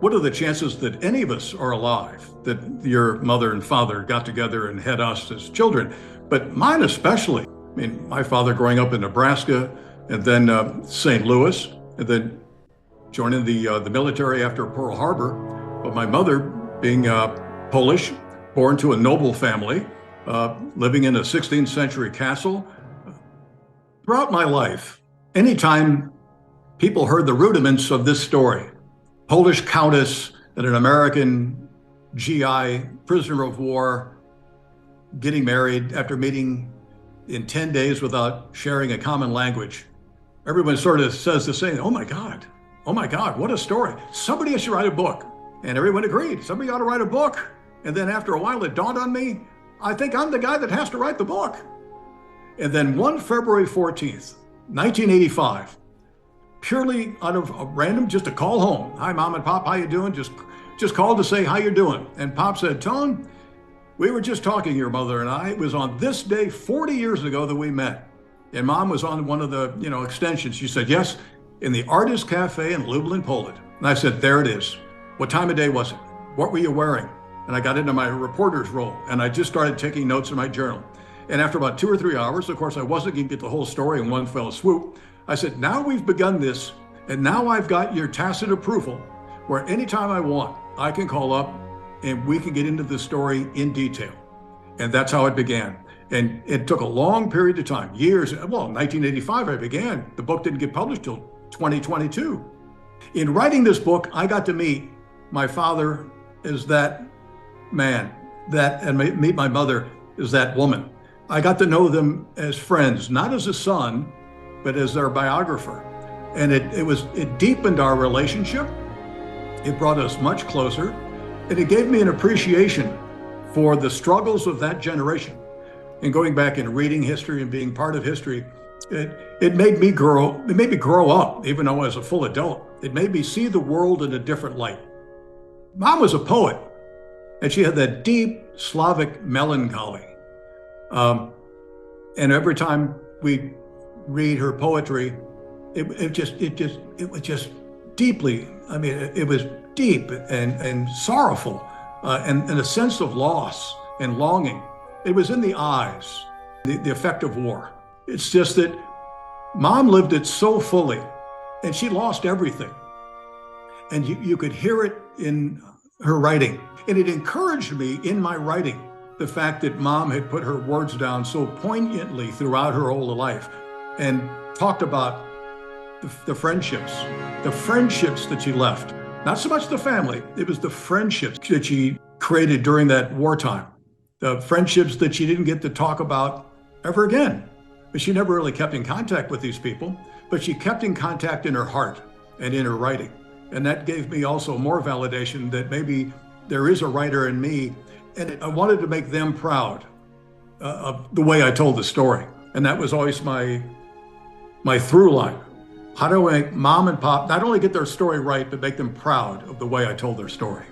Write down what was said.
what are the chances that any of us are alive, that your mother and father got together and had us as children, but mine especially. I mean, my father growing up in Nebraska and then St. Louis, and then joining the military after Pearl Harbor. But my mother being Polish, born to a noble family, living in a 16th century castle. Throughout my life, anytime people heard the rudiments of this story, Polish countess and an American GI, prisoner of war, getting married after meeting in 10 days without sharing a common language, everyone sort of says the same, oh my God, what a story. Somebody should write a book. And everyone agreed, somebody ought to write a book. And then after a while, it dawned on me, I think I'm the guy that has to write the book. And then one February 14th, 1985, purely out of a random, just a call home. Hi, Mom and Pop, how you doing? Just called to say how you're doing. And Pop said, Tone, we were just talking, your mother and I. It was on this day 40 years ago that we met. And Mom was on one of the, extensions. She said, yes, in the Artist Cafe in Lublin, Poland. And I said, there it is. What time of day was it? What were you wearing? And I got into my reporter's role and I just started taking notes in my journal. And after about 2 or 3 hours, of course, I wasn't going to get the whole story in one fell swoop. I said, now we've begun this, and now I've got your tacit approval where anytime I want, I can call up and we can get into the story in detail. And that's how it began. And it took a long period of time, years. Well, in 1985, I began. The book didn't get published till 2022. In writing this book, I got to meet my father as that man, and meet my mother as that woman. I got to know them as friends, not as a son, but as their biographer. And it deepened our relationship. It brought us much closer, and it gave me an appreciation for the struggles of that generation. And going back and reading history and being part of history, it made me grow up, even though I was a full adult. It made me see the world in a different light. Mom was a poet, and she had that deep Slavic melancholy. And every time we read her poetry, it was just deeply, it was deep and sorrowful, and a sense of loss and longing. It was in the eyes, the effect of war. It's just that Mom lived it so fully, and she lost everything. And you could hear it in her writing. And it encouraged me in my writing, the fact that Mom had put her words down so poignantly throughout her whole life and talked about the friendships that she left. Not so much the family, it was the friendships that she created during that wartime. The friendships that she didn't get to talk about ever again. But she never really kept in contact with these people, but she kept in contact in her heart and in her writing. And that gave me also more validation that maybe there is a writer in me, and I wanted to make them proud of the way I told the story. And that was always my through line. How do I make Mom and Pop not only get their story right, but make them proud of the way I told their story?